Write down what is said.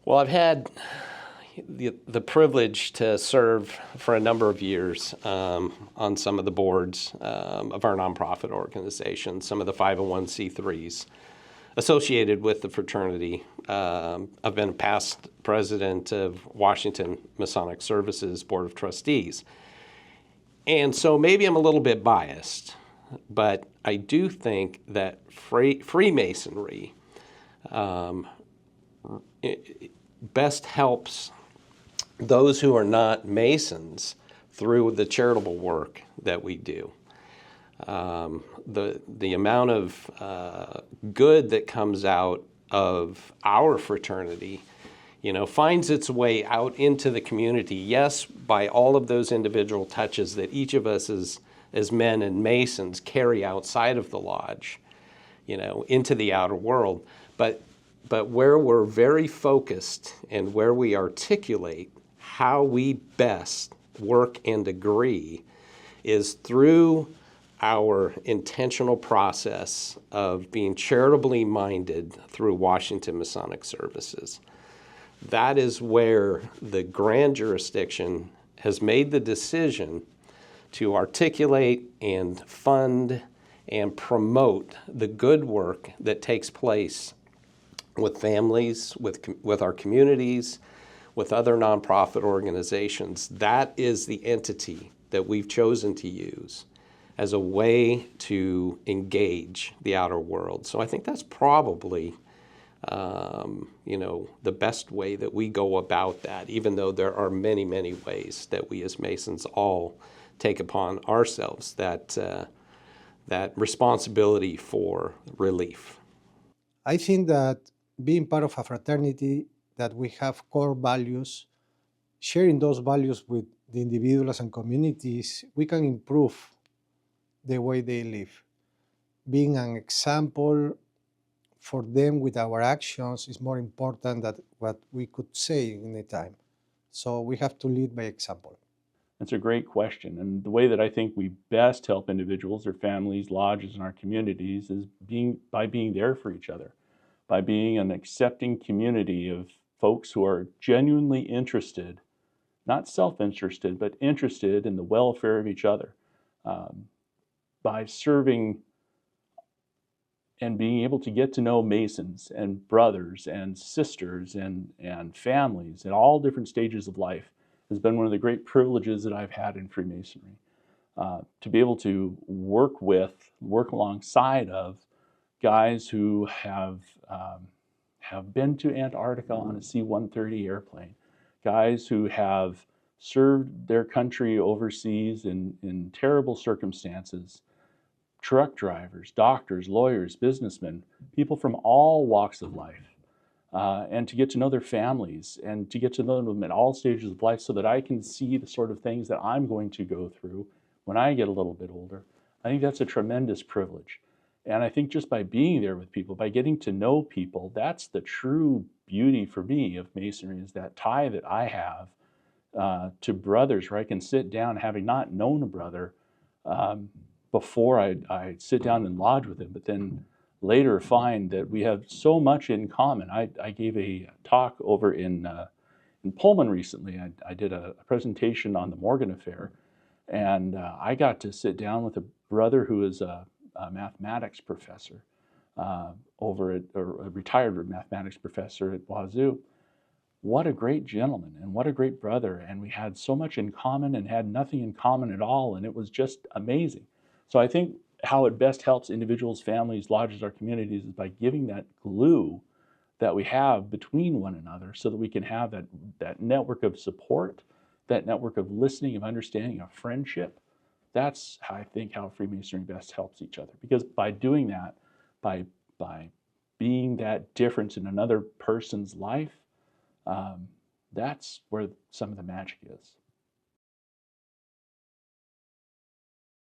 Well, I've had the privilege to serve for a number of years on some of the boards of our nonprofit organizations, some of the 501c3s associated with the fraternity. I've been a past president of Washington Masonic Services Board of Trustees. And so maybe I'm a little bit biased, but I do think that Freemasonry best helps those who are not Masons through the charitable work that we do. The amount of good that comes out of our fraternity, finds its way out into the community. Yes, by all of those individual touches that each of us as men and Masons carry outside of the lodge, into the outer world. But where we're very focused and where we articulate how we best work and agree is through our intentional process of being charitably minded through Washington Masonic Services. That is where the grand jurisdiction has made the decision to articulate and fund and promote the good work that takes place with families, with our communities, with other nonprofit organizations. That is the entity that we've chosen to use as a way to engage the outer world. So I think that's probably the best way that we go about that, even though there are many, many ways that we as Masons all take upon ourselves that responsibility for relief. I think that being part of a fraternity, that we have core values, sharing those values with the individuals and communities, we can improve the way they live. Being an example for them with our actions is more important than what we could say in a time. So we have to lead by example. That's a great question. And the way that I think we best help individuals or families, lodges, and our communities is by being there for each other, by being an accepting community of folks who are genuinely interested, not self-interested, but interested in the welfare of each other, by serving and being able to get to know Masons and brothers and sisters and families at all different stages of life has been one of the great privileges that I've had in Freemasonry. To be able to work alongside of guys who have been to Antarctica on a C-130 airplane, guys who have served their country overseas in terrible circumstances, truck drivers, doctors, lawyers, businessmen, people from all walks of life, and to get to know their families and to get to know them at all stages of life so that I can see the sort of things that I'm going to go through when I get a little bit older. I think that's a tremendous privilege. And I think just by being there with people, by getting to know people, that's the true beauty for me of Masonry, is that tie that I have to brothers, where I can sit down, having not known a brother, before I sit down and lodge with him, but then later find that we have so much in common. I gave a talk over in Pullman recently. I did a presentation on the Morgan affair, and I got to sit down with a brother who is a mathematics professor a retired mathematics professor at Wazoo. What a great gentleman and what a great brother. And we had so much in common and had nothing in common at all. And it was just amazing. So I think how it best helps individuals, families, lodges, our communities is by giving that glue that we have between one another so that we can have that network of support, that network of listening, of understanding, of friendship. That's how I think how Freemasonry best helps each other. Because by doing that, by being that difference in another person's life, that's where some of the magic is.